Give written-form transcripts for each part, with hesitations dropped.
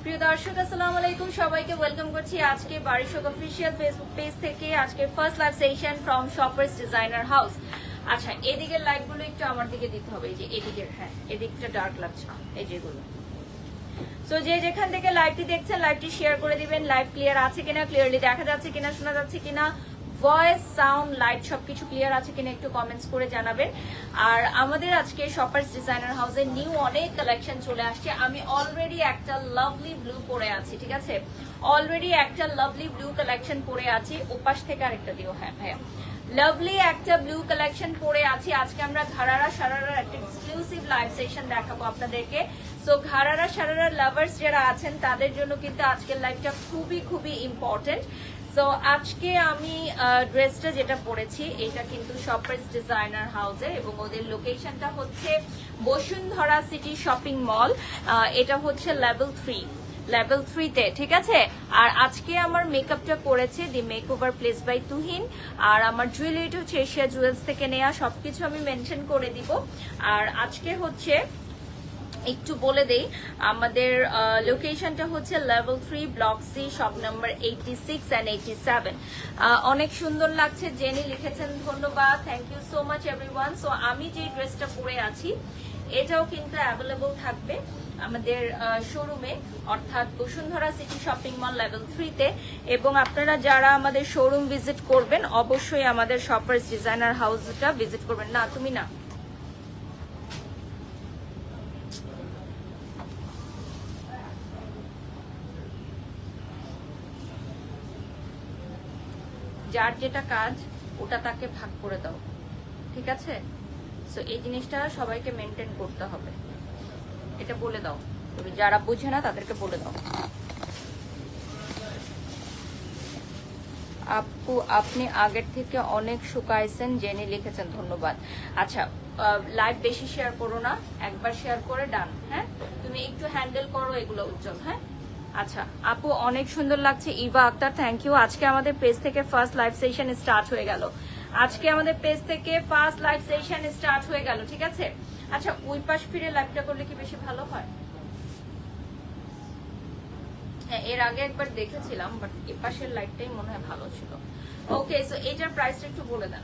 প্রিয় দর্শক আসসালামু আলাইকুম, সবাইকে ওয়েলকাম করছি আজকে বারিশক অফিসিয়াল ফেসবুক পেজ থেকে। আজকে first live session from shoppers designer house. আচ্ছা, এদিকের লাইটগুলো একটু আমার দিকে দিতে হবে, এই যে এদিকের, হ্যাঁ এদিকটা ডার্ক লাগছে, এই যেগুলো। সো যে যেখান থেকে লাইভটি দেখছেন লাইভটি শেয়ার করে দিবেন। লাইভ ক্লিয়ার আছে কিনা, ক্লিয়ারলি দেখা যাচ্ছে কিনা, শোনা যাচ্ছে কিনা, ভয়েস সাউন্ড লাইট সবকিছু ক্লিয়ার আছে কিনা একটু কমেন্টস করে জানাবেন। আর আমাদের আজকে শপার্স ডিজাইনার হাউসে নিউ অনেক কালেকশন চলে আসছে। আমি অলরেডি একটা লাভলি ব্লু পরে আছি, ঠিক আছে, অলরেডি একটা লাভলি ব্লু কালেকশন পরে আছি। ওপাশ থেকে আরেকটা দিও, হ্যাঁ ভাইয়া, লাভলি একটা ব্লু কালেকশন পরে আছি। আজকে আমরা ঘারারা সারারার একটা এক্সক্লুসিভ লাইভ সেশন দেখাবো আপনাদেরকে। সো ঘারারা সারারার লাভার্স যারা আছেন তাদের জন্য কিন্তু আজকের লাইভটা খুবই খুবই ইম্পর্টেন্ট। সো আজকে আমি ড্রেসটা যেটা পরেছি এটা কিন্তু শপার্স ডিজাইনার হাউসে, এবং ওদের লোকেশনটা হচ্ছে বসুন্ধরা সিটি শপিং মল। এটা হচ্ছে লেভেল 3-তে, ঠিক আছে। আর আজকে আমার মেকআপটা করেছে দি মেকওভার প্লেস বাই তুহিন। আর আমার জুয়েলারিটা হচ্ছে এশিয়া জুয়েলস থেকে নেওয়া, সবকিছু আমি মেনশন করে দিব। আর আজকে হচ্ছে একটু বলে দেই, আমাদের লোকেশনটা হচ্ছে level 3 block C, shop number 86 and 87। অনেক সুন্দর লাগছে, জেনি লিখেছেন, ধন্যবাদ, thank you so much everyone. So আমি যে ড্রেসটা পরে আছি এটাও কিন্তু অ্যাভেলেবল থাকবে আমাদের শোরুমে, অর্থাৎ Bashundhara city shopping mall level 3-তে। এবং আপনারা যারা আমাদের শোরুম ভিজিট করবেন অবশ্যই আমাদের শপার্স ডিজাইনার হাউসটা ভিজিট করবেন। না তুমি না, যার যেটা কাজ ওটা তাকে ভাগ করে দাও, ঠিক আছে। সো এই জিনিসটা সবাইকে মেনটেন করতে হবে, এটা বলে দাও, তবে যারা বুঝে না তাদেরকে বলে দাও। আপু আপনি আগের থেকে অনেক শুকাইছেন, জেনে লিখেছেন, ধন্যবাদ। আচ্ছা, লাইভ বেশি শেয়ার করো না, একবার শেয়ার করে ডান। হ্যাঁ, তুমি একটু হ্যান্ডেল করো এগুলো উজ্জ্বল। হ্যাঁ, আচ্ছা আপু অনেক সুন্দর লাগছে, ইভা আক্তার, থ্যাংক ইউ। আজকে আমাদের পেজ থেকে ফার্স্ট লাইভ সেশন স্টার্ট হয়ে গেল, আজকে আমাদের পেজ থেকে ফার্স্ট লাইভ সেশন স্টার্ট হয়ে গেল, ঠিক আছে। আচ্ছা, ওই পাশ ফিরে লাইভটা করলে কি বেশি ভালো হয়? হ্যাঁ, এর আগে একবার দেখেছিলাম, বাট এ পাশের লাইটটাই মনে হয় ভালো ছিল। ওকে, সো এটার প্রাইসটা একটু বলে দেন।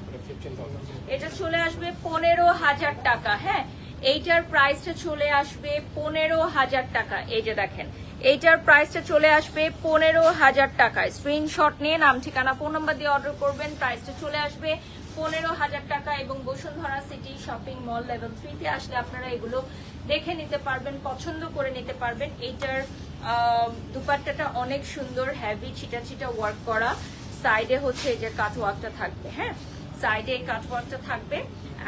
এটা চলে আসবে 15,000 টাকা। হ্যাঁ, এইটার প্রাইসটা চলে আসবে 15,000 টাকা। এই যে দেখেন, এইটার প্রাইসটা চলে আসবে 15,000 টাকা। স্ক্রিনশট নিয়ে নাম ঠিকানা ফোন নাম্বার দিয়ে অর্ডার করবেন, প্রাইসটা চলে আসবে 15,000 টাকা। এবং Bashundhara city shopping mall level 3-তে আসলে আপনারা এগুলো দেখে নিতে পারবেন, পছন্দ করে নিতে পারবেন। এইটার দুপাট্টাটা অনেক সুন্দর, হেভি ছিটা ছিটা ওয়ার্ক করা, সাইডে হচ্ছে এই যে কাট ওয়ার্কটা থাকবে। হ্যাঁ, সাইডে কাট ওয়ার্কটা থাকবে।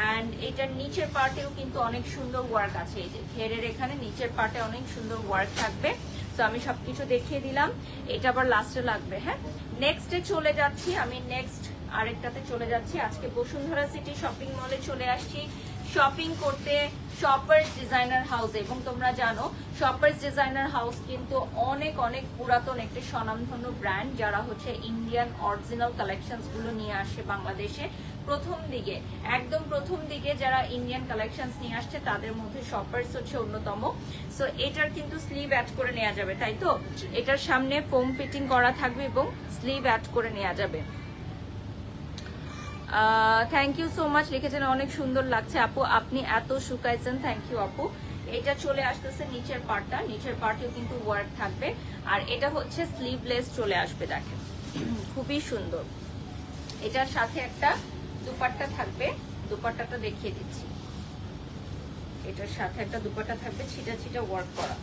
অ্যান্ড এটার নিচের পার্টেও কিন্তু অনেক সুন্দর ওয়ার্ক আছে, এই যে ঘেরের এখানে নিচের পার্টে অনেক সুন্দর ওয়ার্ক থাকবে। তো আমি সবকিছু দেখিয়ে দিলাম, এটা আবার লাস্টে লাগবে। হ্যাঁ, নেক্সটে চলে যাচ্ছি আমি, নেক্সট আরেকটাতে চলে যাচ্ছি। আজকে বসুন্ধরা সিটি শপিং মলে চলে আসছি শপিং করতে, শপার্স ডিজাইনার হাউস। এবং তোমরা জানো শপার্স ডিজাইনার হাউস কিন্তু অনেক অনেক পুরাতন একটি স্বনামধন্য ব্র্যান্ড, যারা হচ্ছে ইন্ডিয়ান অরিজিনাল কালেকশনস গুলো নিয়ে আসে বাংলাদেশে। প্রথম দিকে, একদম প্রথম দিকে যারা ইন্ডিয়ান কালেকশনস নিয়ে আসছে তাদের মধ্যে শপার্স হচ্ছে অন্যতম। সো এটার কিন্তু স্লিভ অ্যাড করে নেওয়া যাবে, তাই তো? এটার সামনে ফোম ফিটিং করা থাকবে এবং স্লিভ অ্যাড করে নেওয়া যাবে। থ্যাংক ইউ সো মাচ লিখেছেন, অনেক সুন্দর লাগছে আপু, আপনি এত শুকাইছেন, থ্যাংক ইউ আপু। এটা চলে আসতেছে নিচের পার্টটা, নিচের পার্টেও কিন্তু ওয়ার্ক থাকবে। আর এটা হচ্ছে স্লিভলেস চলে আসবে, দেখেন খুবই সুন্দর। এটার সাথে একটা দুপাট্টা থাকবে, দুপাট্টাটা দেখিয়ে দিচ্ছি। এটার সাথে একটা দুপাট্টা থাকবে ছিটা ছিটা ওয়ার্ক করা,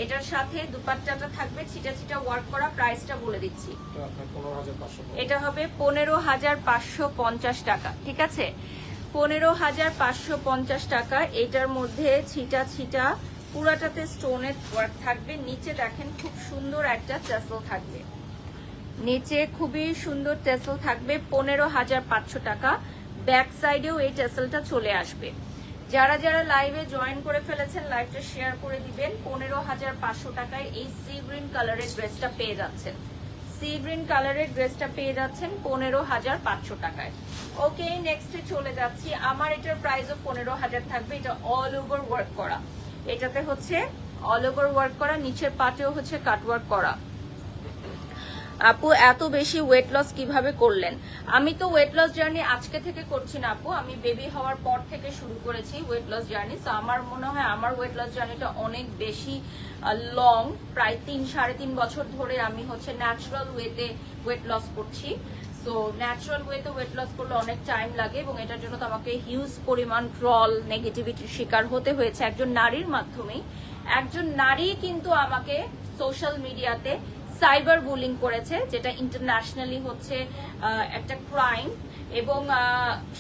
এটার সাথে দুপাট্টাটা থাকবে ছিটা ছিটা ওয়ার্ক করা। প্রাইসটা বলে দিচ্ছি, এটা হবে 15,550 টাকা, ঠিক আছে, 15,550 টাকা। এটার মধ্যে ছিটা ছিটা পুরাটাতে স্টোনের ওয়ার্ক থাকবে। নিচে দেখেন খুব সুন্দর একটা টেসেল থাকবে, নিচে খুবই সুন্দর টেসেল থাকবে, 15,500 টাকা। ব্যাক সাইডেও এই টেসেলটা চলে আসবে। যারা যারা লাইভে জয়েন করে ফেলেছেন লাইভটা শেয়ার করে দিবেন। 15,500 টাকায় এই সি গ্রিন কালারের ড্রেসটা পেয়ে যাচ্ছেন, সি গ্রিন কালারের ড্রেসটা পেয়ে যাচ্ছেন 15,500 টাকায়। ওকে, নেক্সটে চলে যাচ্ছি। আমার এটার প্রাইসও 15,000 থাকবে। এটা অল ওভার ওয়ার্ক করা, এটাতে হচ্ছে অল ওভার ওয়ার্ক করা, নিচের পাটেও হচ্ছে কাট ওয়ার্ক করা। আপু এত বেশি ওয়েট লস কিভাবে করলেন? আমি তো ওয়েট লস জার্নি আজকে থেকে করছি না আপু, আমি বেবি হওয়ার পর থেকে শুরু করেছি ওয়েট লস জার্নি। তো আমার মনে হয় আমার ওয়েট লস জার্নিটা অনেক বেশি লং, প্রায় 3-3.5 বছর ধরে আমি হচ্ছে ন্যাচারাল ওয়েতে ওয়েট লস করছি। সো ন্যাচারাল ওয়েতে ওয়েট লস করলে অনেক টাইম লাগে এবং এটার জন্য তো আমাকে হিউজ পরিমাণ ট্রল নেগেটিভিটির শিকার হতে হয়েছে একজন নারীর মাধ্যমেই। একজন নারী কিন্তু আমাকে সোশ্যাল মিডিয়াতে সাইবার বুলিং করেছে, যেটা ইন্টারন্যাশনালি হচ্ছে একটা ক্রাইম। এবং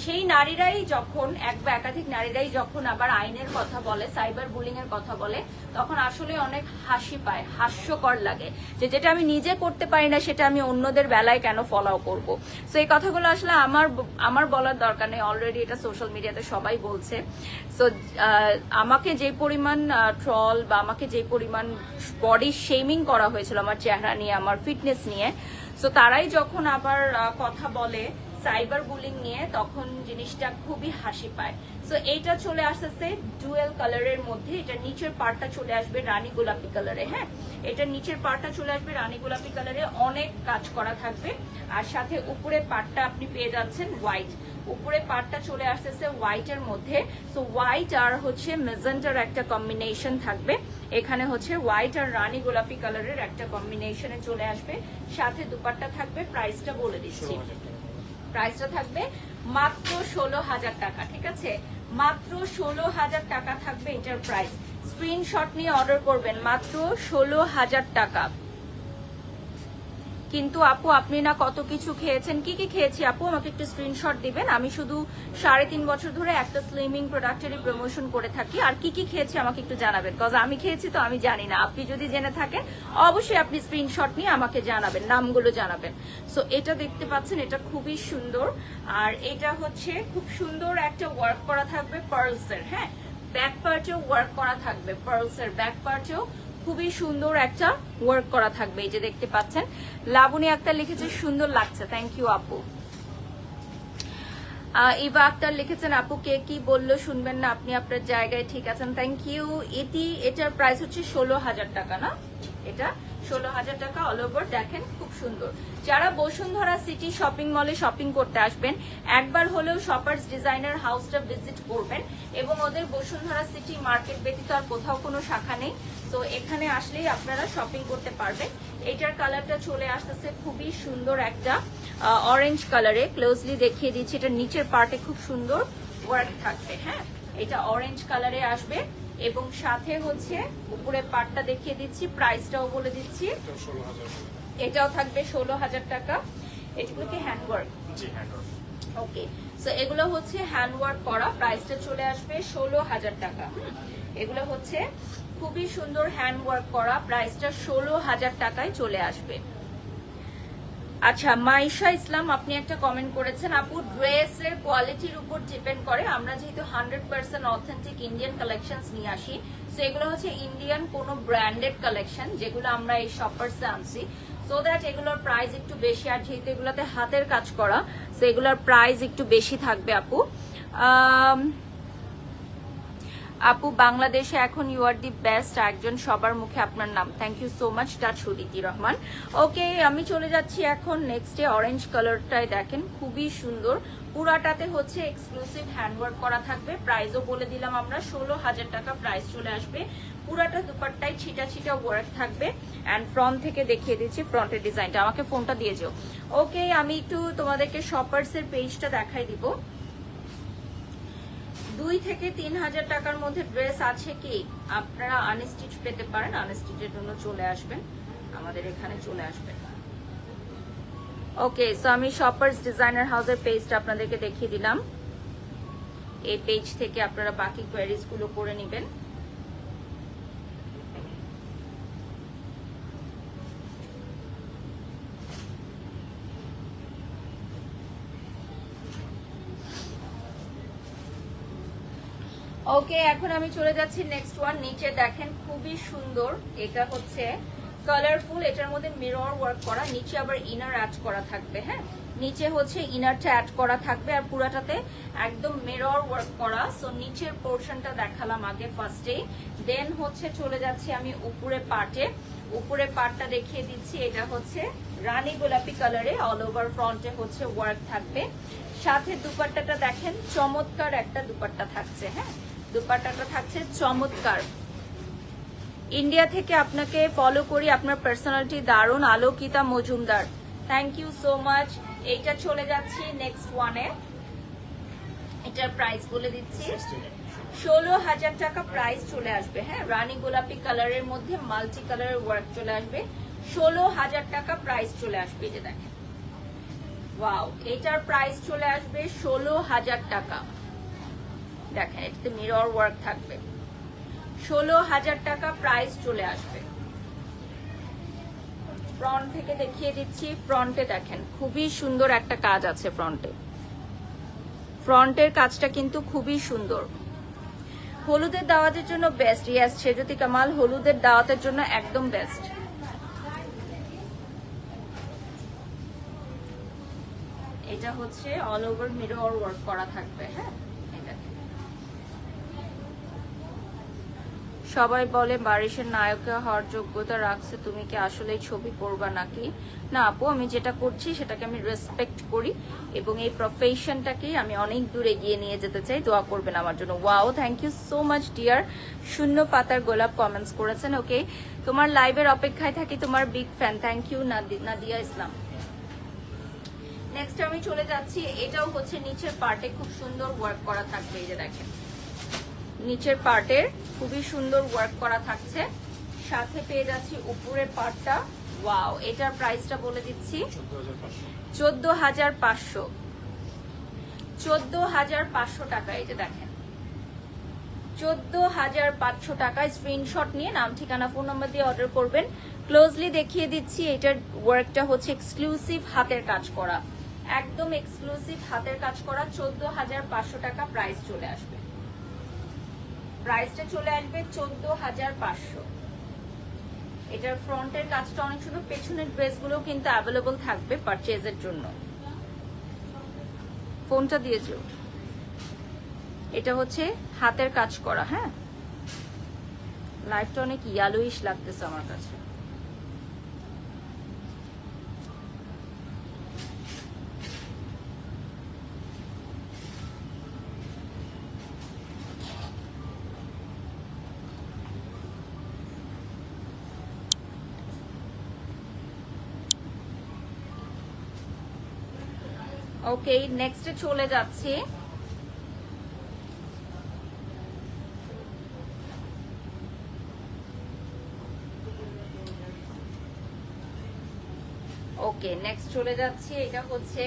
সেই নারীরাই যখন এক বা একাধিক নারীরাই যখন আবার আইনের কথা বলে, সাইবার বুলিং এর কথা বলে, তখন আসলে অনেক হাসি পায়, হাস্যকর লাগে যে যেটা আমি নিজে করতে পারি না সেটা আমি অন্যদের বেলায় কেন ফলো করব। সো এই কথাগুলো আসলে আমার বলার দরকার নেই, অলরেডি এটা সোশ্যাল মিডিয়াতে সবাই বলছে। সো আমাকে যে পরিমাণ ট্রল বা আমাকে যে পরিমাণ বডি শেমিং করা হয়েছিল আমার চেহারা নিয়ে, আমার ফিটনেস নিয়ে, সো তারাই যখন আবার কথা বলে সাইবার বুলিং নিয়ে, তখন জিনিসটা খুবই হাসি পায়। সো এইটা চলে আসতেছে ডুয়েল কালারের মধ্যে, এটা নিচের পার্টটা চলে আসবে রানী গোলাপি কালারে। হ্যাঁ, এটা নিচের পার্টটা চলে আসবে রানী গোলাপি কালারে, অনেক কাজ করা থাকবে। আর সাথে উপরে পার্টটা আপনি পেয়ে যাচ্ছেন হোয়াইট, উপরে পার্টটা চলে আসতেছে হোয়াইটের মধ্যে। সো হোয়াইট আর হচ্ছে মেজেন্টার একটা কম্বিনেশন থাকবে, এখানে হচ্ছে হোয়াইট আর রানী গোলাপি কালারের একটা কম্বিনেশনে চলে আসবে। সাথে দুপাট্টা থাকবে, প্রাইসটা বলে দিচ্ছি, প্রাইসটা থাকবে মাত্র 16,000 টাকা। ঠিক আছে, মাত্র 16,000 টাকা থাকবে এটার প্রাইস। স্ক্রিনশট নিয়ে অর্ডার করবেন, মাত্র 16,000 টাকা। কিন্তু আপু আপনি না কত কিছু খেয়েছেন, কি কি খেয়েছি আপু আমাকে একটু স্ক্রিনশট দিবেন। আমি শুধু 3.5 বছর ধরে একটা স্লিমিং প্রোডাক্টেরই প্রমোশন করে থাকি, আর কি কি খেয়েছি আমাকে একটু জানাবেন, কজ আমি খেয়েছি তো আমি জানি না। আপনি যদি জেনে থাকেন অবশ্যই আপনি স্ক্রিনশট নিয়ে আমাকে জানাবেন, নামগুলো জানাবেন। সো এটা দেখতে পাচ্ছেন, এটা খুবই সুন্দর, আর এটা হচ্ছে খুব সুন্দর একটা ওয়ার্ক করা থাকবে পার্লসের। হ্যাঁ, ব্যাক পার্টেও ওয়ার্ক করা থাকবে, পার্লসের ব্যাক পার্টেও খুবই সুন্দর একটা ওয়ার্ক করা থাকবে। এই যে দেখতে পাচ্ছেন, লাবণী আক্তার লিখেছে সুন্দর লাগছে, থ্যাংক ইউ আপু। ইভা আক্তার লিখেছেন আপু কে কি বললো শুনবেন না, আপনি আপনার জায়গায় ঠিক আছেন, থ্যাংক ইউ। এটার প্রাইস হচ্ছে 16,000 টাকা না, এটা 16,000 টাকা অল ওভার। দেখেন খুব সুন্দর। যারা বসুন্ধরা সিটি শপিং মলে শপিং করতে আসবেন, একবার হলেও শপার্স ডিজাইনার হাউসটা ভিজিট করবেন, এবং ওদের বসুন্ধরা সিটি মার্কেট ব্যতীত আর কোথাও কোনো শাখা নেই। তো এখানে আসলেই আপনারা শপিং করতে পারবেন। এটার কালারটা চলে আসতেছে খুবই সুন্দর একটা অরেঞ্জ কালারে, ক্লোজলি দেখিয়ে দিচ্ছি। এটা নিচের পার্টে খুব সুন্দর ওয়ার্ক থাকবে। হ্যাঁ, এটা অরেঞ্জ কালারে আসবে, এবং সাথে হচ্ছে উপরে পার্টটা দেখিয়ে দিচ্ছি, প্রাইসটাও বলে দিচ্ছি। এটাও থাকবে 16,000 টাকা। এগুলো কি হ্যান্ড ওয়ার্ক? জি, হ্যান্ড ওয়ার্ক। ওকে, সো এগুলো হচ্ছে হ্যান্ড ওয়ার্ক করা, প্রাইসটা চলে আসবে 16,000 টাকা। এগুলো হচ্ছে খুবই সুন্দর হ্যান্ড ওয়ার্ক করা, প্রাইসটা 16,000 টাকায় চলে আসবে। আচ্ছা, মাইশা ইসলাম আপনি একটা কমেন্ট করেছেন, আপু ড্রেসের কোয়ালিটির উপর ডিপেন্ড করে। আমরা যেহেতু 100% অথেন্টিক ইন্ডিয়ান কালেকশনস নিয়ে আসি, সো এগুলো হচ্ছে ইন্ডিয়ান কোনো ব্র্যান্ডেড কালেকশন যেগুলো আমরা এই শপার্সে আনছি, সো দ্যাট এগুলোর প্রাইস একটু বেশি। আর যেহেতু এগুলোতে হাতের কাজ করা, সো এগুলোর প্রাইস একটু বেশি থাকবে আপু। আপু বাংলাদেশে এখন ইউ আর দি বেস্ট, একজন সবার মুখে আপনার নাম, থ্যাংক ইউ সো মাচ। টাচ সুদিতি রহমান। ওকে, আমি চলে যাচ্ছি এখন নেক্সটে। অরেঞ্জ কালারটাই দেখেন খুবই সুন্দর, পুরাটাতে হচ্ছে এক্সক্লুসিভ হ্যান্ডওয়ার্ক করা থাকবে। প্রাইসও বলে দিলাম আমরা, 16,000 টাকা প্রাইস চলে আসবে। পুরাটা দুপাট্টায় ছিটা ছিটা ওয়ার্ক থাকবে। অ্যান্ড ফ্রন্ট থেকে দেখিয়ে দিচ্ছি ফ্রন্টের ডিজাইনটা, আমাকে ফোনটা দিয়ে যাও। ওকে, আমি একটু তোমাদেরকে শপার্সের পেজটা দেখাই দিব। 2 থেকে 3,000 টাকার মধ্যে ড্রেস আছে কি, আপনারা আনস্টিচ পেতে পারেন, আনস্টিচের জন্য চলে আসবেন, আমাদের এখানে চলে আসবেন। ওকে, সো আমি শপার্স ডিজাইনার হাউসের পেজটা আপনাদেরকে দেখিয়ে দিলাম। এই পেজ থেকে আপনারা বাকি কোয়ারিজ গুলো করে নেবেন। ওকে, এখন আমি চলে যাচ্ছি নেক্সট ওয়ান। নিচে দেখেন খুবই সুন্দর, এটা হচ্ছে কালারফুল, এটার মধ্যে মিরর ওয়ার্ক করা, নিচে আবার ইনার অ্যাড করা থাকবে। হ্যাঁ, নিচে হচ্ছে ইনারটা অ্যাড করা থাকবে আর পুরাটাতে একদম মিরর ওয়ার্ক করা। সো নিচের পোর্শনটা দেখালাম আগে ফার্স্টে, দেন হচ্ছে চলে যাচ্ছি আমি উপরে পার্টে। উপরে পার্টটা দেখিয়ে দিচ্ছি, এটা হচ্ছে রানী গোলাপি কালারে, অল ওভার ফ্রন্টে হচ্ছে ওয়ার্ক থাকবে। সাথে দুপাট্টাটা দেখেন, চমৎকার একটা দুপাট্টা থাকছে। হ্যাঁ, দুপাট্টাটা থাকছে চমৎকার। ইন্ডিয়া থেকে আপনাকে ফলো করি, আপনার পার্সোনালিটি দারুণ। Alokita Majumdar, thank you so much. এইটা চলে যাচ্ছি নেক্সট ওয়ানে। এটার প্রাইস বলে দিচ্ছি, 16,000 টাকা প্রাইস চলে আসবে। হ্যাঁ, রানী গোলাপি কালারের মধ্যে মাল্টি কালারের ওয়ার্ক চলে আসবে, 16,000 টাকা প্রাইস চলে আসবে। এটা দেখেন, ওয়াও, এটার প্রাইস চলে আসবে 16,000 টাকা। দেখেন, এটাতে মিরর ওয়ার্ক থাকবে, 16,000 টাকা প্রাইস চলে আসবে। ফ্রন্ট থেকে দেখিয়ে দিচ্ছি, ফ্রন্টে দেখেন খুবই সুন্দর একটা কাজ আছে ফ্রন্টে। ফ্রন্টের কাজটা কিন্তু খুবই সুন্দর। হলুদের দাওয়াতের জন্য বেস্ট। ইয়েস সেজতি কামাল, হলুদের দাওয়াতের জন্য একদম বেস্ট। এটা হচ্ছে অল ওভার মিরর ওয়ার্ক করা থাকবে। হ্যাঁ, সবাই বলে বারিশের নায়িকা হওয়ার যোগ্যতা রাখছে, তুমি কি আসলে ছবি করবা নাকি? না আপু, আমি যেটা করছি সেটাকে আমি রেসপেক্ট করি এবং এই প্রফেশনটাকে আমি অনেক দূর এগিয়ে নিয়ে যেতে চাই। দোয়া করবেন আমার জন্য। Wow, thank you so much dear. শূন্য পাতার গোলাপ কমেন্টস করেছেন। ওকে, তোমার লাইভের অপেক্ষায় থাকি, তোমার big fan. Thank you Nadia Islam. Next আমি চলে যাচ্ছি, এটাও হচ্ছে নিচের পার্টে খুব সুন্দর ওয়ার্ক করা থাকবে। এই যে দেখেন, নিচের পার্টের খুবই সুন্দর ওয়ার্ক করা থাকছে। সাথে পেয়ে যাচ্ছি উপরের পার্টটা। ওয়াও, এটার প্রাইসটা বলে দিচ্ছি 14,500 14,500 টাকা। এই যে দেখেন, 14,500 টাকায় স্ক্রিনশট নিয়ে নাম ঠিকানা ফোন নাম্বার দিয়ে অর্ডার করবেন। ক্লোজলি দেখিয়ে দিচ্ছি, এটার ওয়ার্কটা হচ্ছে এক্সক্লুসিভ হাতের কাজ করা, একদম এক্সক্লুসিভ হাতের কাজ করা। 14,500 টাকা প্রাইস চলে আসবে। প্রাইসটা চলে আসবে 14,500। এটার ফ্রন্টের কাজটা অনেক সুন্দর, পেছনের ড্রেসগুলো কিন্তু অ্যাভেলেবল থাকবে পারচেজের জন্য। ফোনটা দিয়েছো, এটা হচ্ছে হাতের কাজ করা। হ্যাঁ, লাইফটা অনেক ইয়ালোইশ লাগতেছে আমার কাছে। ওকে, নেক্সটে চলে যাচ্ছি। ওকে, নেক্সট চলে যাচ্ছি, এটা হচ্ছে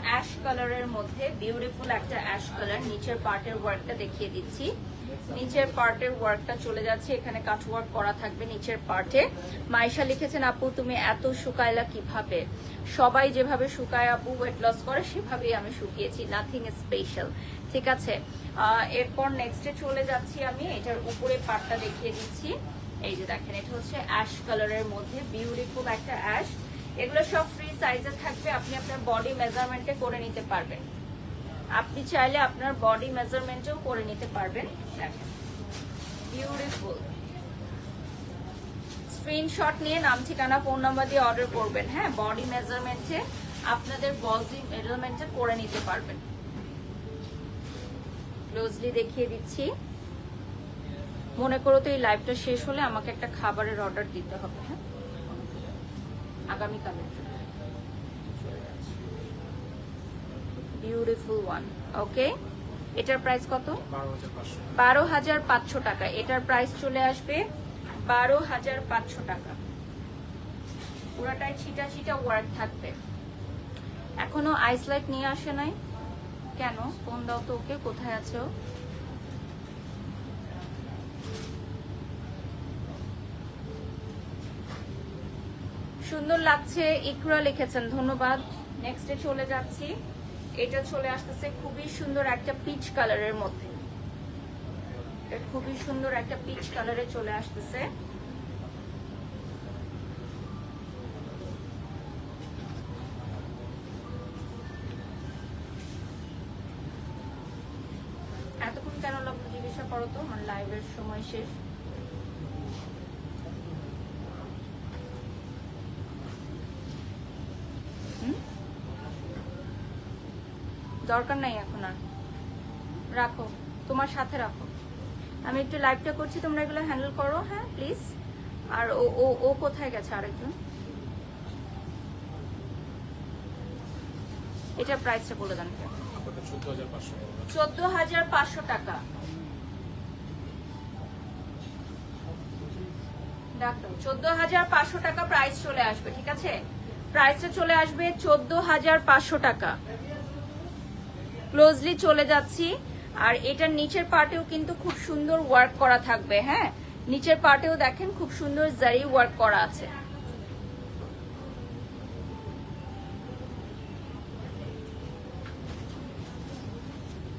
অ্যাশ কালারের মধ্যে বিউটিফুল একটা অ্যাশ কালার। নিচের পার্টের ওয়ার্কটা দেখিয়ে দিচ্ছি। নিচের পার্টের ওয়ার্কটা চলে যাচ্ছে, এখানে কাট ওয়ার্ক করা থাকবে নিচের পার্টে। মাইশা লিখেছেন, আপু তুমি এত শুকাইলা কিভাবে? সবাই যেভাবে শুকায় আপু ওয়েট লস করে সেভাবেই আমি শুকিয়েছি, নাথিং স্পেশাল। ঠিক আছে, এরপর নেক্সটে চলে যাচ্ছি আমি। এটার উপরে পার্টটা দেখিয়ে দিচ্ছি। এই যে দেখেন, এটা হচ্ছে অ্যাশ কালারের মধ্যে বিউটিফুল একটা অ্যাশ। এগুলো সব ফ্রি সাইজে থাকবে, আপনি আপনার বডি মেজারমেন্টে করে নিতে পারবেন। আপনি চাইলে আপনার বডি মেজারমেন্টেও করে নিতে পারবেন। দেখেন, বিউটিফুল। স্ক্রিনশট নিয়ে নাম ঠিকানা ফোন নাম্বার দিয়ে অর্ডার করবেন। হ্যাঁ, বডি মেজারমেন্টে আপনাদের বডি মেজারমেন্টে করে নিতে পারবেন। ক্লোজলি দেখিয়ে দিচ্ছি। মনে করো তো এই লাইভটা শেষ হলে আমাকে একটা খাবারের অর্ডার দিতে হবে। হ্যাঁ, আগামীকালের জন্য। Beautiful one. ওকে, এটার প্রাইস কত? 12,500 টাকা। এটার প্রাইস চলে আসবে 12,500 টাকা। পুরাটাই ছিটা ছিটা ওয়ার্ক থাকবে। এখনো আইসলাইট নিয়ে আসে নাই কেন? ফোন দাও তো ওকে, কোথায় আছে ও? সুন্দর লাগছে ইকরা লিখেছেন, ধন্যবাদ। নেক্সটে চলে যাচ্ছি। এটা চলে আসতেছে খুবই সুন্দর একটা পিচ কালারের মধ্যে। খুবই সুন্দর একটা পিচ কালারে চলে আসতেছে। করো তো, আমার লাইভের সময় শেষ। দরকার নাই এখন আর, রাখো, তোমার সাথে রাখো। আমি একটু লাইভটা করছি, তোমরা এগুলো হ্যান্ডেল করো, হ্যাঁ প্লিজ। আর ও ও ও কোথায় গেছে আরেকজন? এটার প্রাইসটা বলে দেন। 14,500 টাকা। দেখো 14,500 টাকা প্রাইস চলে আসবে, ঠিক আছে? প্রাইসটা চলে আসবে 14,500 টাকা। ক্লোজলি চলে যাচ্ছি। আর এটার নিচের পার্টেও কিন্তু খুব সুন্দর ওয়ার্ক করা থাকবে, হ্যাঁ নিচের পার্টেও দেখেন খুব সুন্দর জারি ওয়ার্ক করা আছে।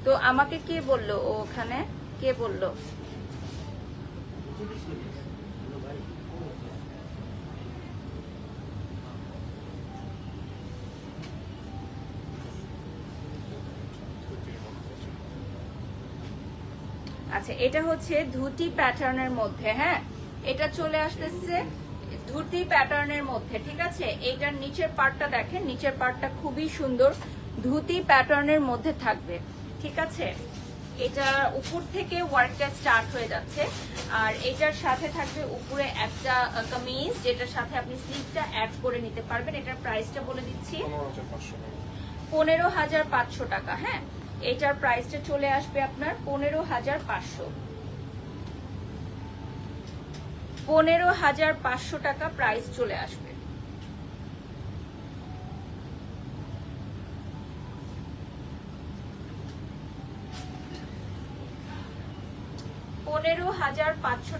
তো আমাকে কে বললো ওখানে, কে বললো? আচ্ছা, এটা হচ্ছে ধুতি প্যাটার্নের মধ্যে, হ্যাঁ এটা চলে আসতেছে ধুতি প্যাটার্নের মধ্যে, ঠিক আছে? এইটার নিচের পার্টটা দেখেন, নিচের পার্টটা খুবই সুন্দর ধুতি প্যাটার্নের মধ্যে থাকবে, ঠিক আছে? এটা উপর থেকে ওয়ার্কটা স্টার্ট হয়ে যাচ্ছে। আর এটার সাথে থাকবে উপরে একটা কামিজ, যেটার সাথে আপনি স্লিভটা অ্যাড করে নিতে পারবেন। এটার প্রাইসটা বলে দিচ্ছি 15,500 টাকা, হ্যাঁ এটার প্রাইসটা চলে আসবে আপনার 15,500। 15,500 টাকা প্রাইস চলে আসবে।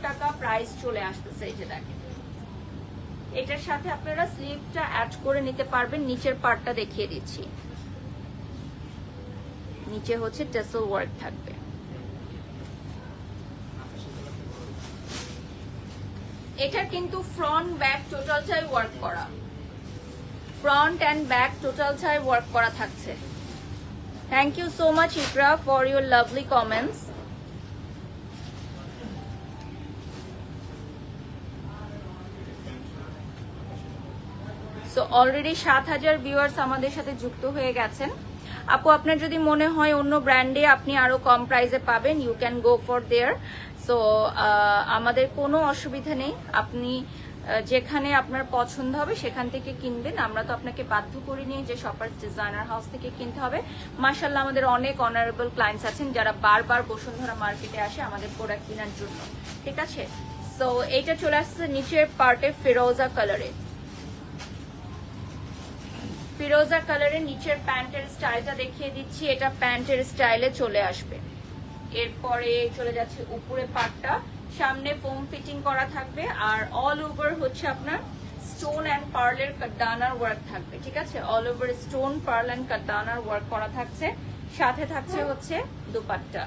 টাকা প্রাইস চলে আসতেছে। এই যে দেখেন, এটার সাথে আপনারা স্লিভটা অ্যাড করে নিতে পারবেন। নিচের পার্টটা দেখিয়ে দিচ্ছি, নিচে হচ্ছে টেসেল ওয়ার্ক থাকবে। এটা কিন্তু ফ্রন্ট ব্যাক টোটালটাই ওয়ার্ক করা, ফ্রন্ট এন্ড ব্যাক টোটালটাই ওয়ার্ক করা থাকছে। Thank you so much Iqra for your lovely comments. So already 7,000 viewers আমাদের সাথে যুক্ত হয়ে গেছেন। আপু আপনার যদি মনে হয় অন্য ব্র্যান্ডে আপনি আরো কম প্রাইসে পাবেন, you can go for there. So আমাদের কোনো অসুবিধা নেই, আপনি যেখানে আপনার পছন্দ হবে সেখান থেকে কিনবেন। আমরা তো আপনাকে বাধ্য করিনি যে শপার্স ডিজাইনার হাউস থেকে কিনতে হবে। মাশাআল্লাহ আমাদের অনেক অনারেবল ক্লায়েন্টস আছেন যারা বারবার বসুন্ধরা মার্কেটে আসে আমাদের প্রোডাক্ট কেনার জন্য, ঠিক আছে? সো এইটা চলে আসছে নিচের পার্টে ফিরোজা কালারে, ফিরোজা কালারের নিচের প্যান্টের স্টাইলটা দেখিয়ে দিচ্ছি। এটা প্যান্টের স্টাইলে চলে আসবে। এরপরে চলে যাচ্ছে উপরে পার্টটা, সামনে ফোম ফিটিং করা থাকবে আর অল ওভার হচ্ছে আপনার স্টোন অ্যান্ড পার্লের কাটদানার ওয়ার্ক থাকবে, ঠিক আছে? All over stone pearl and কাটদানার ওয়ার্ক করা থাকছে। সাথে থাকছে হচ্ছে দুপাট্টা।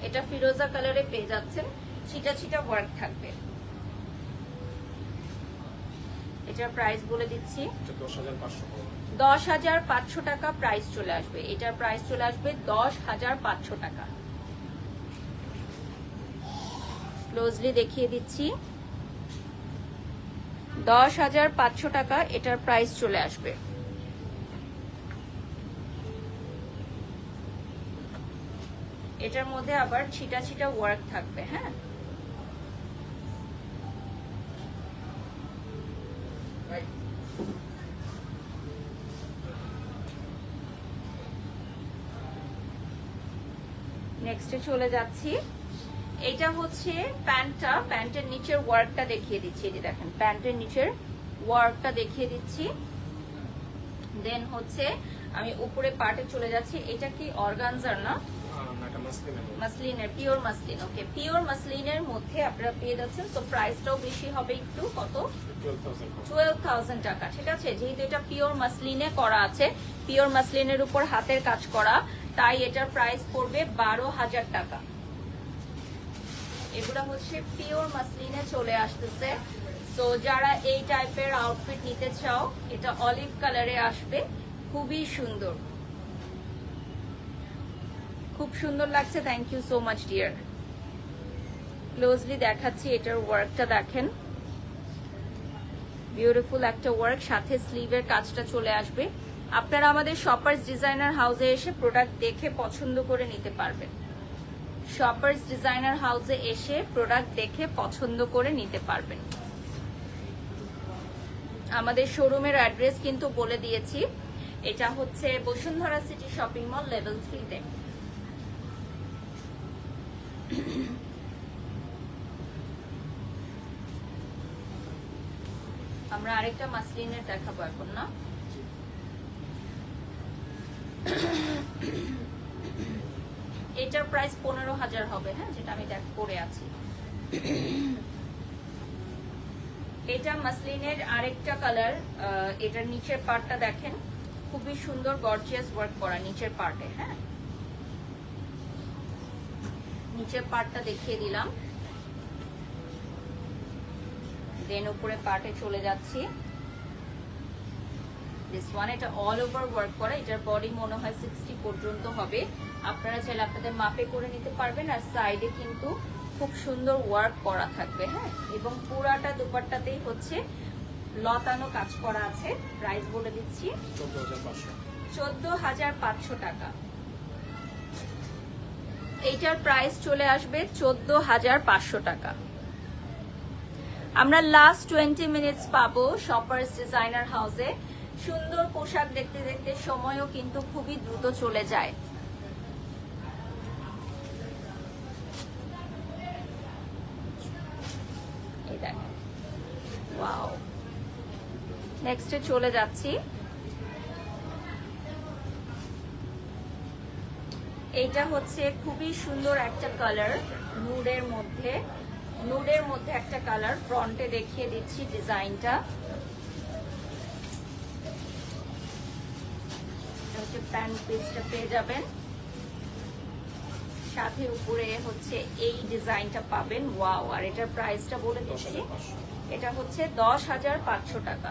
এটা ফিরোজা কালারে পেয়ে যাচ্ছেন, ছিটা ছিটা ওয়ার্ক থাকবে। এটার প্রাইস বলে দিচ্ছি 10,500 টাকা প্রাইস চলে আসবে। এটার প্রাইস চলে আসবে 10,500 টাকা। ক্লোজলি দেখিয়ে দিচ্ছি 10,500 টাকা এটার প্রাইস চলে আসবে। এটার মধ্যে আবার ছিটা ছিটা ওয়ার্ক থাকবে, হ্যাঁ নেক্সটে চলে যাচ্ছি। এটা হচ্ছে প্যান্টটা, প্যান্টের নিচের ওয়ার্কটা দেখিয়ে দিচ্ছি। এই যে দেখেন প্যান্টের নিচের ওয়ার্কটা দেখিয়ে দিচ্ছি। দেন হচ্ছে আমি উপরে পার্টে চলে যাচ্ছি। এটা কি অর্গানজার না, মাসলিনের, পিওর মাসলিন। ওকে, পিওর মাসলিনের মধ্যে আপনারা পেয়ে যাচ্ছেন। তো প্রাইসটাও বেশি হবে একটু, কত 12,000 টাকা, ঠিক আছে? যেহেতু এটা পিওর মাসলিনে করা আছে, পিওর মাসলিনের উপর হাতের কাজ করা, তাই এটার প্রাইস পড়বে 12,000 টাকা। এগুলো হচ্ছে পিওর মাসলিনে চলে আসতেছে। তো যারা এই টাইপের আউটফিট নিতে চাও, এটা অলিভ কালারে আসবে, খুবই সুন্দর, খুব খুব সুন্দর লাগছে, thank you so much dear. Closely দেখাচ্ছি, এটার ওয়ার্কটা দেখেন, বিউটিফুল একটা ওয়ার্ক, সাথে স্লিভের কাজটা চলে আসবে। আপনারা আমাদের শপার্স ডিজাইনার হাউসে এসে প্রোডাক্ট দেখে পছন্দ করে নিতে পারবেন। শপার্স ডিজাইনার হাউসে এসে প্রোডাক্ট দেখে পছন্দ করে নিতে পারবেন। আমাদের শোরুমের অ্যাড্রেস কিন্তু বলে দিয়েছি, এটা হচ্ছে Bashundhara city shopping mall level 3 তে। আমরা আরেকটা মাসলিনের দেখাবো এখন না। এটার প্রাইস 15,000 হবে, হ্যাঁ, যেটা আমি পরে আছি। এটা মাসলিনের আরেকটা কালার। এটার নিচের পার্টটা দেখেন, খুবই সুন্দর গর্জিয়াস ওয়ার্ক করা নিচের পার্টে। হ্যাঁ, নিচের পার্টটা দেখিয়ে দিলাম, দেন উপরে পার্টে চলে যাচ্ছি। দিস ওয়ান, এটা অল ওভার ওয়ার্ক করা, এটার বডি মনে হয় 60 পর্যন্ত হবে। আপনারা চাইলে আপনাদের মাপে করে নিতে পারবেন। আর সাইডে কিন্তু খুব সুন্দর ওয়ার্ক করা থাকবে। হ্যাঁ, এবং পুরাটা দুপাট্টাতেই হচ্ছে লতানো কাজ করা আছে। প্রাইস বলে দিচ্ছি 14,500 টাকা। এইটার প্রাইস চলে আসবে 14,500 টাকা। আমরা লাস্ট 20 মিনিটস পাবো শপার্স ডিজাইনার হাউসে। সুন্দর পোশাক দেখতে দেখতে সময়ও কিন্তু খুবই দ্রুত চলে যায়। এই দেখেন, ওয়াও। নেক্সটে চলে যাচ্ছি। এইটা হচ্ছে খুবই সুন্দর একটা কালার, নুডের মধ্যে একটা কালার। ফ্রন্টে দেখিয়ে দিচ্ছি ডিজাইনটা, প্যান্ট পিসটা পেয়ে যাবেন, সাথে উপরে হচ্ছে এই ডিজাইনটা পাবেন। ওয়াও। আর এটার প্রাইসটা বলে দিচ্ছি, এটা হচ্ছে 10,500 টাকা।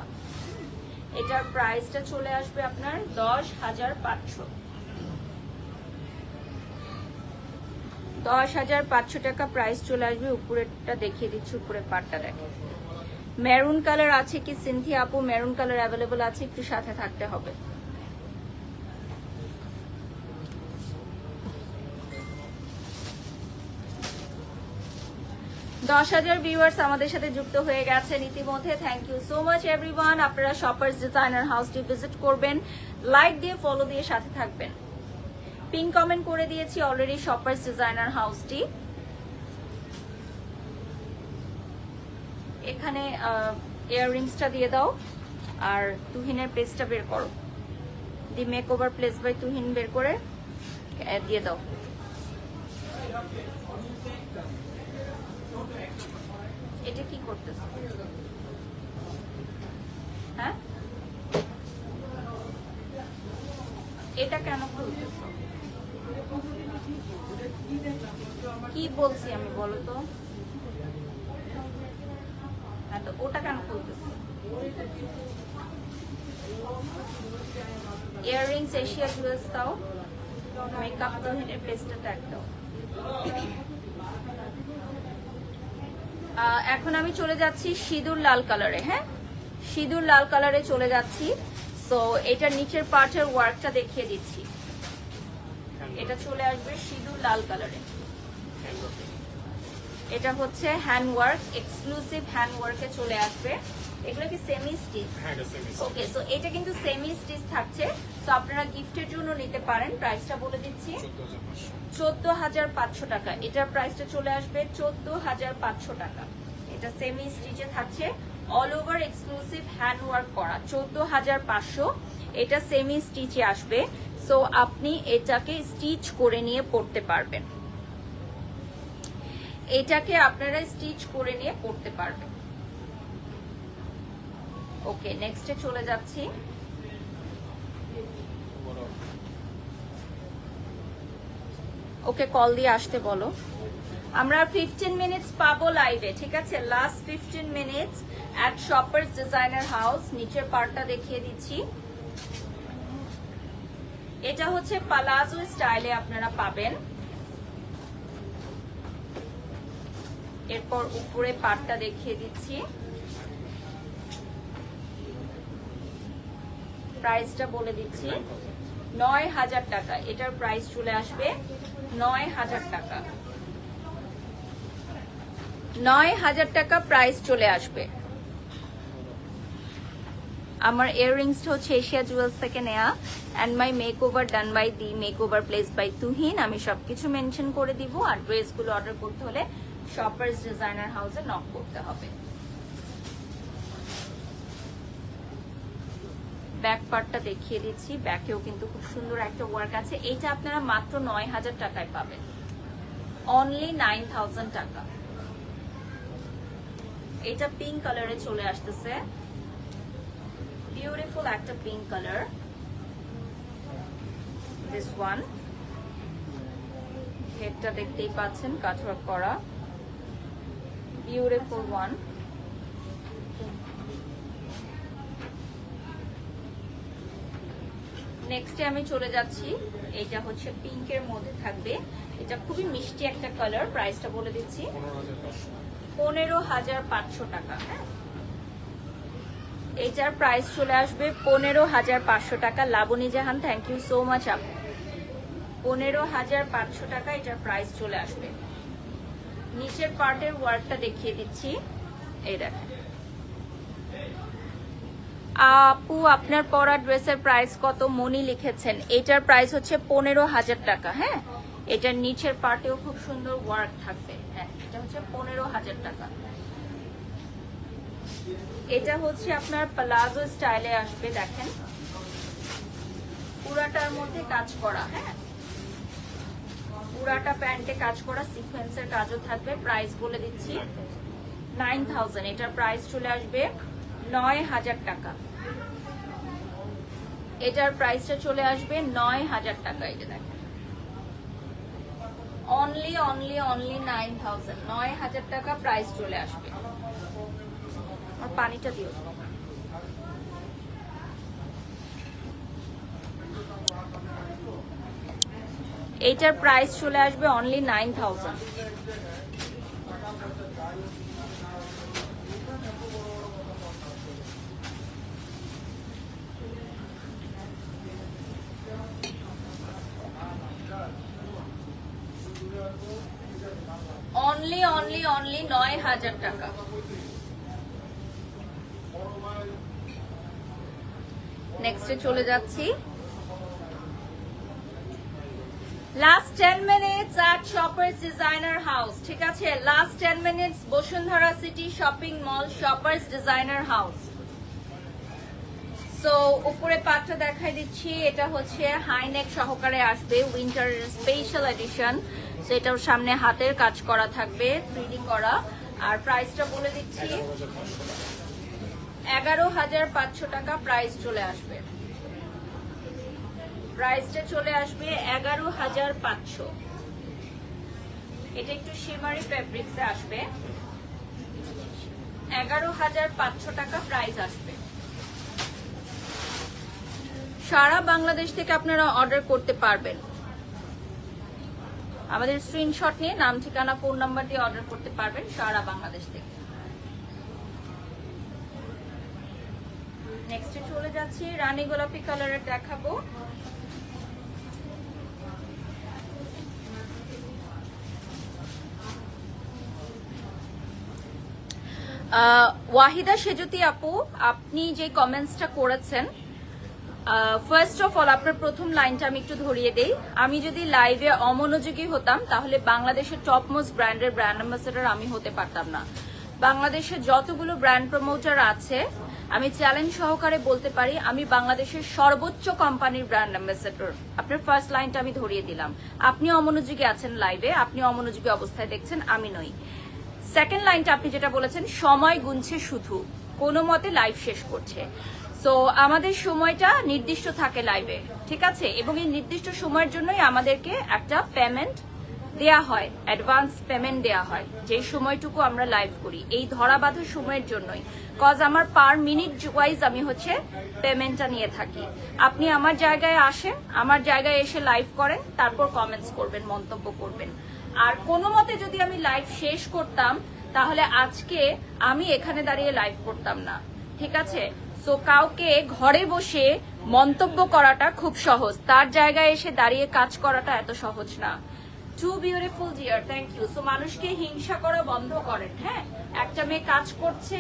এটার প্রাইসটা চলে আসবে আপনার 10,500। 10,500 টাকা প্রাইস চলে আসবে। উপরেরটা দেখিয়ে দিচ্ছি, উপরে পাটটা দেখেন। মেরুন কালার আছে কি সিনথি আপু? মেরুন কালার অ্যাভেলেবল আছে, একটু সাথে থাকতে হবে। 10,000 ভিউয়ার্স আমাদের সাথে যুক্ত হয়ে গেছেন ইতিমধ্যে। Thank you so much everyone. আপনারা শপার্স ডিজাইনার হাউসটি ভিজিট করবেন, লাইক দিয়ে ফলো দিয়ে সাথে থাকবেন। পিন কমেন্ট করে দিয়েছি অলরেডি শপার্স ডিজাইনার হাউসটি। এখানে ইয়াররিংসটা দিয়ে দাও, আর তুহিনের পেজটা বের করো। The make over place by Tuhin বের করে দিয়ে দাও। এটা কি করতেছ? হ্যাঁ, এটা কেন খুলতেছ? কি বলছি আমি, বলো তো? হ্যাঁ, তো ওটা কেন খুলতেছ? ইয়াররিংস এশিয়া জুয়েলস দাও, মেকআপ তুহিনের পেজটা ট্যাগ দাও। এখন আমি চলে যাচ্ছি সিঁদুর লাল কালারে। হ্যাঁ, সিঁদুর লাল কালারে চলে যাচ্ছি। সো এটার নিচের পার্টের ওয়ার্কটা দেখিয়ে দিচ্ছি। এটা চলে আসবে সিঁদুর লাল কালারে। এটা হচ্ছে হ্যান্ড ওয়ার্ক, এক্সক্লুসিভ হ্যান্ড ওয়ার্কে চলে আসবে। এগুলো কি সেমি স্টিচ? ওকে, সো এটা কিন্তু সেমি স্টিচ থাকছে। তো আপনারা গিফটের জন্য নিতে পারেন। প্রাইসটা বলে দিচ্ছি 14,500 টাকা। এটার প্রাইসটা চলে আসবে 14,500 টাকা। এটা সেমি স্টিচে থাকছে, all over exclusive hand work করা। 14,500 এটা সেমি স্টিচে আসবে। সো আপনি এটাকে স্টিচ করে নিয়ে পড়তে পারবেন। এটাকে আপনারা স্টিচ করে নিয়ে পড়তে পারবেন। ওকে, নেক্সটে চলে যাচ্ছি। ওকে, কল দিয়ে আসতে বলো। আমরা 15 মিনিটস পাবো লাইভে, ঠিক আছে? লাস্ট 15 মিনিটস এট শপার্স ডিজাইনার হাউস। নিচের পার্টটা দেখিয়ে দিচ্ছি। এটা হচ্ছে পালাজো স্টাইলে আপনারা পাবেন। এরপর উপরে পাটটা দেখিয়ে দিচ্ছি, প্রাইসটা বলে দিচ্ছি ৯,০০০ টাকা। এটার প্রাইস চলে আসবে ৯,০০০ টাকা। ৯,০০০ টাকা প্রাইস চলে আসবে। আমার ইয়াররিংসটা হচ্ছে এশিয়া জুয়েলস থেকে নেয়া, and my makeover done by the makeover place by Tuhin. আমি সবকিছু মেনশন করে দিব। আর ড্রেসগুলো অর্ডার করতে হলে শপার্স ডিজাইনার হাউসে নক করতে হবে। ব্যাক পার্টটা দেখিয়ে দিচ্ছি, ব্যাকেও কিন্তু খুব সুন্দর একটা ওয়ার্ক আছে। এটা আপনারা মাত্র ৯,০০০ টাকায় পাবেন, অনলি 9,000 টাকা। এটা পিঙ্ক কালারে চলে আসতেছে, বিউটিফুল একটা পিঙ্ক কালার। দিস ওয়ান, হেডটা দেখতেই পাচ্ছেন কাটওয়ার্ক করা, বিউটিফুল ওয়ান। নেক্সটে আমি চলে যাচ্ছি, এটা হচ্ছে পিঙ্কের মধ্যে থাকবে। এটা খুবই মিষ্টি একটা কালার। প্রাইসটা বলে দিচ্ছি 15,500 টাকা। হ্যাঁ, এটার প্রাইস চলে আসবে 15,500 টাকা। লাবণী জাহান, থ্যাংক ইউ সো মাচ আপু। 15,500 টাকা এটার প্রাইস চলে আসবে। নিচের পার্টের ওয়ার্কটা দেখিয়ে দিচ্ছি, এই দেখেন। আপু আপনার পরা ড্রেসের প্রাইস কত? মনি লিখেছেন। এটার প্রাইস হচ্ছে 15,000 টাকা। হ্যাঁ, এটার নিচের পার্টেও খুব সুন্দর ওয়ার্ক থাকবে। হ্যাঁ, এটা হচ্ছে 15,000 টাকা। এটা হচ্ছে আপনার প্লাজো স্টাইলে আসবে, দেখেন পুরাটার মধ্যে কাজ করা। হ্যাঁ, পুরাটা প্যান্টে কাজ করা, সিকোয়েন্সের কাজও থাকবে। প্রাইস বলে দিচ্ছি 9,000। এটার প্রাইস চলে আসবে 9,000 টাকা। এটার প্রাইসটা চলে আসবে 9,000 টাকা। এটা দেখেন, অনলি 9,000। 9,000 টাকা প্রাইস চলে আসবে। আর পানিটা দিও। এইটার প্রাইস চলে আসবে অনলি 9,000। অনলি 9,000 টাকা। নেক্সটে চলে যাচ্ছি। Last 10 minutes at shoppers designer house. ঠিক আছে, last 10 minutes Bashundhara city shopping মল শপার্স ডিজাইনার হাউস। সো উপরে পাটটা দেখাই দিচ্ছি, এটা হচ্ছে হাইনেক সহকারে আসবে, উইন্টার স্পেশাল এডিশন। সো এটার সামনে হাতের কাজ করা থাকবে, 3D করা। আর প্রাইসটা বলে দিচ্ছি 11,500 টাকা প্রাইস চলে আসবে। প্রাইসটা চলে আসবে 11,500। এটা একটু শিমারি ফেব্রিক্সে আসবে, 11,500 টাকা প্রাইস আসবে। সারা বাংলাদেশ থেকে আপনারা অর্ডার করতে পারবেন। আমাদের স্ক্রিনশট নিয়ে নাম, ঠিকানা, ফোন নাম্বার দিয়ে অর্ডার করতে পারবেন সারা বাংলাদেশ থেকে। নেক্সটে চলে যাচ্ছি, রানী গোলাপি কালারের দেখাবো। ওয়াহিদা সেজুতি আপু, আপনি যে কমেন্টসটা করেছেন, ফার্স্ট অফ অল আপনার প্রথম লাইনটা আমি একটু ধরিয়ে দেই। আমি যদি লাইভে অমনোযোগী হতাম তাহলে বাংলাদেশের টপ মোস্ট ব্র্যান্ডের ব্র্যান্ড অ্যাম্বাসেডর আমি হতে পারতাম না। বাংলাদেশে যতগুলো ব্র্যান্ড প্রমোটার আছে, আমি চ্যালেঞ্জ সহকারে বলতে পারি আমি বাংলাদেশের সর্বোচ্চ কোম্পানির ব্র্যান্ড অ্যাম্বাসেডর। আপনার ফার্স্ট লাইনটা আমি ধরিয়ে দিলাম। আপনি অমনোযোগী আছেন লাইভে, আপনি অমনোযোগী অবস্থায় দেখছেন, আমি নই। সেকেন্ড লাইনটা আপনি যেটা বলেছেন, সময় গুনছে শুধু, কোনো মতে লাইভ শেষ করছে। সো আমাদের সময়টা নির্দিষ্ট থাকে লাইভে, ঠিক আছে, এবং এই নির্দিষ্ট সময়ের জন্যই আমাদেরকে একটা পেমেন্ট দেয়া হয়, অ্যাডভান্স পেমেন্ট দেয়া হয় যে সময়টুকু আমরা লাইভ করি, এই ধরা বাঁধা সময়ের জন্যই। কজ আমার পার মিনিট ওয়াইজ আমি হচ্ছে পেমেন্টটা নিয়ে থাকি। আপনি আমার জায়গায় আসেন, আমার জায়গায় এসে লাইভ করেন, তারপর কমেন্টস করবেন, মন্তব্য করবেন। আর কোনো মতে যদি আমি লাইভ শেষ করতাম তাহলে আজকে আমি এখানে দাঁড়িয়ে লাইভ করতাম না, ঠিক আছে? সো কাউকে ঘরে বসে মন্তব্য করাটা খুব সহজ, তার জায়গায় এসে দাঁড়িয়ে কাজ করাটা এত সহজ না। Too beautiful dear, thank you. So মানুষকে হিংসা করা বন্ধ করেন। হ্যাঁ, একটা মেয়ে কাজ করছে,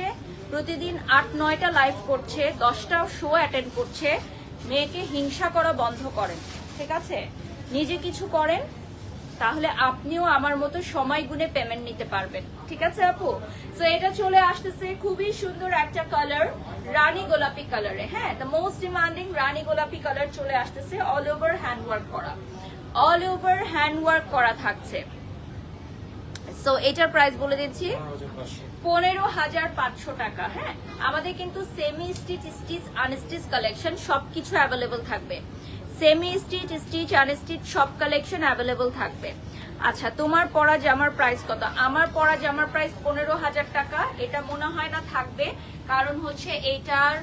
প্রতিদিন 8-9টা লাইভ করছে, 10টা শো অ্যাটেন্ড করছে, মেয়েকে হিংসা করা বন্ধ করেন, ঠিক আছে? নিজে কিছু করেন, তাহলে আপনিও আমার মতো সময় গুনে পেমেন্ট নিতে পারবেন, ঠিক আছে আপু? সো এটা চলে আসতেছে খুবই সুন্দর একটা কালার, রানী গোলাপি কালারে। হ্যাঁ, দ্য মোস্ট ডিমান্ডিং রানী গোলাপি কালার চলে আসতেছে, অল ওভার হ্যান্ড ওয়ার্ক করা, অল ওভার হ্যান্ড ওয়ার্ক করা থাকছে। সো এটার প্রাইস বলে দিচ্ছি 15,500 টাকা। হ্যাঁ, আমাদের কিন্তু semi stitch, stitch, unstitch collection সবকিছু অ্যাভেলেবল থাকবে। সেমি স্টিচ, স্টিচ, আনস্টিচ সব কালেকশন অ্যাভেলেবল থাকবে। আচ্ছা, তোমার পরা জামার প্রাইস কত? আমার পরা জামার প্রাইস 15,000 টাকা। এটা মনে হয় না থাকবে, কারণ হচ্ছে এইটার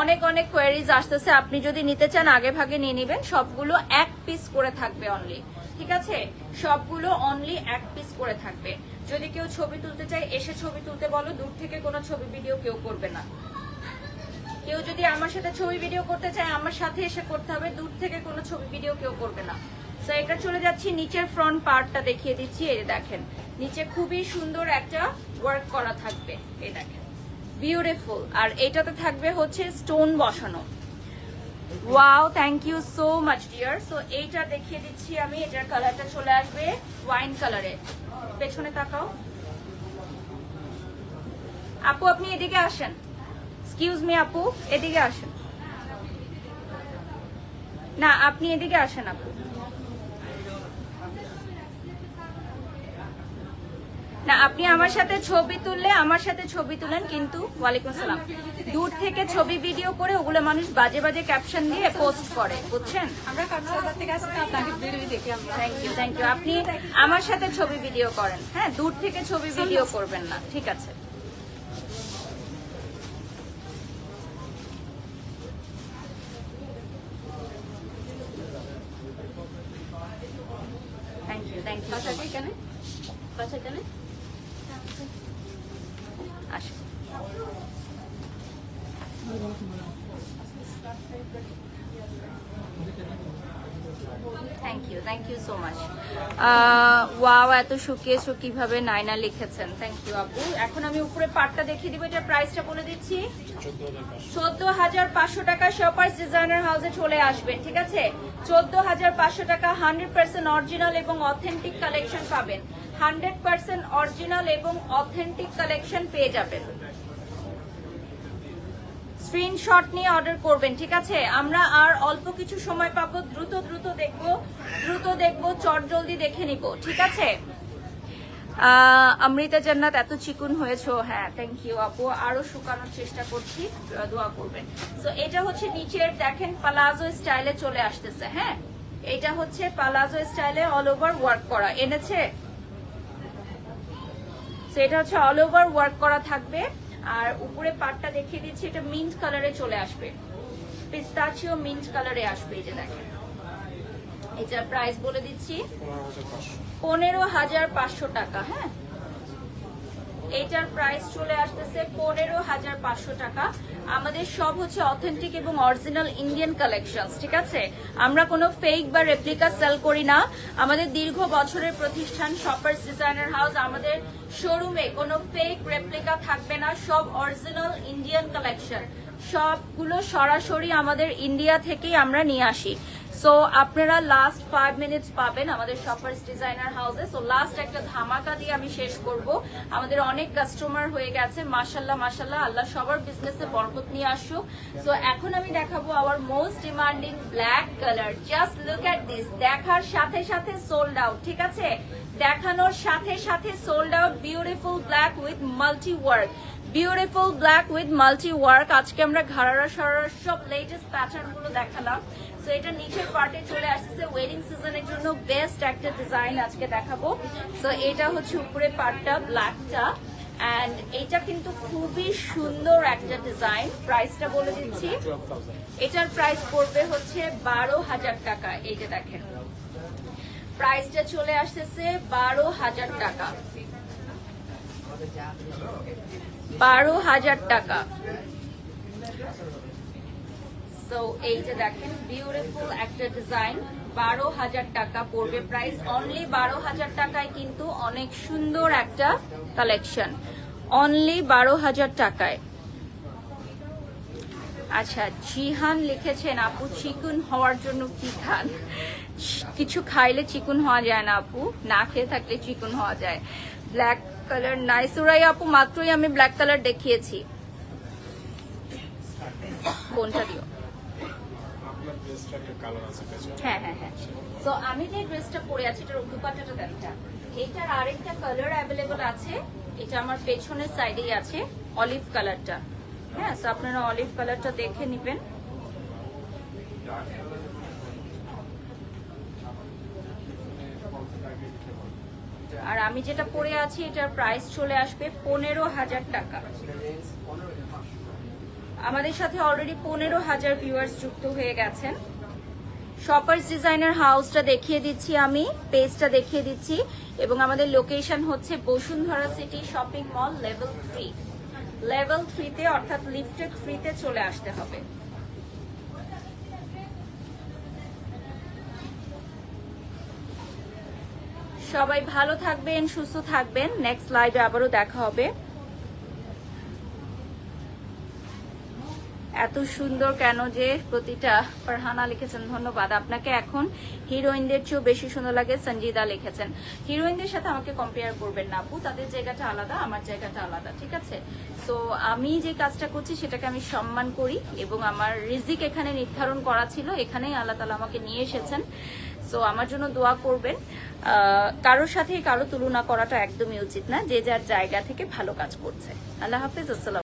অনেক অনেক কোয়েরিজ আসতেছে। আপনি যদি নিতে চান আগে ভাগে নিয়ে নেবেন। সবগুলো এক পিস করে থাকবে অনলি, ঠিক আছে? সবগুলো অনলি এক পিস করে থাকবে। যদি কেউ ছবি তুলতে চায় এসে ছবি তুলতে বলো, দূর থেকে কোনো ছবি ভিডিও কেউ করবে না। কেউ যদি আমার সাথে ছবি ভিডিও করতে চায় আমার সাথে এসে করতে হবে, দূর থেকে কোনো ছবি ভিডিও কেউ করবে না। সো এটা চলে যাচ্ছি নিচের ফ্রন্ট পার্টটা দেখিয়ে দিচ্ছি। এই দেখেন, নিচে খুবই সুন্দর একটা ওয়ার্ক করা থাকবে, এই দেখেন, বিউটিফুল। আর এটাতে থাকবে হচ্ছে স্টোন বসানো। Wow, thank you so much dear. So এইটা দেখিয়ে দিচ্ছি আমি। এটার কালারটা চলে আসবে ওয়াইন কালারে। পেছনে তাকাও আপু, আপনি এদিকে আসেন। এক্সকিউজ মি আপু, এদিকে আসেন না, আপনি এদিকে আসেন আপু। না, আপনি আমার সাথে ছবি তুললে আমার সাথে ছবি তুলেন, কিন্তু ওয়ালাইকুম আসসালাম, দূর থেকে ছবি ভিডিও করে ওগুলো মানুষ বাজে বাজে ক্যাপশন দিয়ে পোস্ট করে, বুঝছেন? আমরা কক্সবাজার থেকে আসছি, আপনাকে ভিডিও দেখি আমরা। Thank you, thank you. আপনি আমার সাথে ছবি ভিডিও করেন, হ্যাঁ, দূর থেকে ছবি ভিডিও করবেন না, ঠিক আছে? Thank you, thank you. বাসা কেনে? বাসা কেনে? আসুন। Thank you so much. Wow, এত শুকিয়েছো কিভাবে? নাইনা লিখেছেন, থ্যাংক ইউ আপু। এখন আমি উপরে পাটটা দেখিয়ে দিব। এটার প্রাইসটা বলে দিচ্ছি 14,500 টাকা। শপার্স ডিজাইনার হাউসে চলে আসবেন, ঠিক আছে? 14,500 টাকা। 100% অরিজিনাল এবং অথেন্টিক কালেকশন পাবেন। 100% অরিজিনাল এবং অথেন্টিক কালেকশন পেয়ে যাবেন। স্ক্রিনশট নিয়ে অর্ডার করবেন, ঠিক আছে? আমরা আর অল্প কিছু সময় পাবো, দ্রুত দেখবো, চট জলদি দেখে নিব, ঠিক আছে? অমৃতা জান্নাত, এত চিকুন হয়েছো। হ্যাঁ, থ্যাংক ইউ আপু, আরো শুকানোর চেষ্টা করছি, দোয়া করবেন। তো এটা হচ্ছে নিচের দেখেন পালাজো স্টাইলে চলে আসতেছে। হ্যাঁ, এটা হচ্ছে পালাজো স্টাইলে অল ওভার ওয়ার্ক করা এনেছে। এটা হচ্ছে অল ওভার ওয়ার্ক করা থাকবে। আর উপরে পাটটা দেখিয়ে দিচ্ছি, এটা মিন্ট কালারে চলে আসবে, পিস্তাচিও মিন্ট কালারে আসবে। এই যে দেখেন, এটার প্রাইস বলে দিচ্ছি 15,500 টাকা। হ্যাঁ, এটার প্রাইস চলে আসতেছে 15,500 টাকা। আমাদের সব হচ্ছে অথেন্টিক এবং অরিজিনাল ইন্ডিয়ান কালেকশনস, ঠিক আছে? আমরা কোনো ফেক বা রেপ্লিকা সেল করি না। আমাদের দীর্ঘ বছরের প্রতিষ্ঠান শপার্স ডিজাইনার হাউস। আমাদের শোরুমে কোনো ফেক রেপ্লিকা থাকবে না, সব অরিজিনাল ইন্ডিয়ান কালেকশন। সবগুলো সরাসরি আমাদের ইন্ডিয়া থেকেই আমরা নিয়ে আসি। সো আপনারা লাস্ট 5 মিনিটস পাবেন আমাদের শপার্স ডিজাইনার হাউসে। সো লাস্ট একটা ধামাকা দিয়ে আমি শেষ করব। আমাদের অনেক কাস্টমার হয়ে গেছে, মাশাল্লাহ মাশাল্লাহ, আল্লাহ সবার বিজনেসে বরকত নিয়ে আসুক। সো এখন আমি দেখাবো hour most demanding black colour. Just look at this, দেখার সাথে সাথে সোল্ড আউট, ঠিক আছে? দেখানোর সাথে সাথে sold out. Beautiful black with multi work, beautiful black with multi work. আজকে আমরা ঘাড়ারা সরার সব লেটেস্ট প্যাটার্ন গুলো দেখালাম। সো এটা নিচের পার্টে চলে আসছে ওয়েডিং সিজনের জন্য বেস্ট একটা ডিজাইন আজকে দেখাবো। সো এটা হচ্ছে উপরে পার্টটা ব্ল্যাকটা, অ্যান্ড এটা কিন্তু খুবই সুন্দর একটা ডিজাইন। প্রাইসটা বলে দিচ্ছি, এটার প্রাইস পড়বে হচ্ছে 12,000 টাকা। এই যে দেখেন প্রাইসটা চলে আসতেছে 12,000 টাকা, 12,000 টাকা। সো এই যে দেখেন বিউটিফুল একটা ডিজাইন, 12,000 টাকা পড়বে প্রাইস। অনলি 12,000 টাকায় কিন্তু অনেক সুন্দর একটা কালেকশন, অনলি 12,000 টাকায়। আচ্ছা, জিহান লিখেছেন আপু চিকুন হওয়ার জন্য কি খান? কিছু খাইলে চিকুন হওয়া যায় না আপু, না খেয়ে থাকলে চিকুন হওয়া যায়। ব্ল্যাক কালার নাই সুরাই আপু, মাত্রই আমি ব্ল্যাক কালার দেখিয়েছি। কোনটা দিও? হ্যাঁ হ্যাঁ হ্যাঁ। তো আমি যে ড্রেসটা পরে আছি এটার দুপাট্টাটা দেখা, এটার আরেকটা কালার অ্যাভেলেবল আছে, এটা আমার পেছনের সাইডেই আছে, অলিভ কালারটা। হ্যাঁ, তো আপনারা অলিভ কালারটা দেখে নেবেন। আর আমি যেটা পরে আছি এটার প্রাইস চলে আসবে 15,000 টাকা। আমাদের সাথে অলরেডি 15,000 ভিউয়ার্স যুক্ত হয়ে গেছেন। শপার্স ডিজাইনার হাউসটা দেখিয়ে দিচ্ছি, আমি পেজটা দেখিয়ে দিচ্ছি, এবং আমাদের লোকেশন হচ্ছে Bashundhara city shopping mall level 3, level 3-তে অর্থাৎ লিফটেড 3-তে চলে আসতে হবে। সবাই ভালো থাকবেন, সুস্থ থাকবেন। নেক্সট লাইভে আবারও দেখা হবে। এত সুন্দর কেন যে প্রতিটা, ফারহানা লিখেছেন ধন্যবাদ আপনাকে। এখন হিরোইনদের চেয়েও বেশি সুন্দর লাগে, সঞ্জিদা লিখেছেন। হিরোইনদের সাথে আমাকে কম্পেয়ার করবেন না আপু, তাদের জায়গাটা আলাদা, আমার জায়গাটা আলাদা, ঠিক আছে? সো আমি যে কাজটা করছি সেটাকে আমি সম্মান করি, এবং আমার রিজিক এখানে নির্ধারণ করা ছিল, এখানেই আল্লাহ তাআলা আমাকে নিয়ে এসেছেন। সো আমার জন্য দোয়া করবেন। কারোর সাথে কারো তুলনা করাটা একদমই উচিত না, যে যার জায়গা থেকে ভালো কাজ করছে। আল্লাহ হাফেজ, আসসালাম।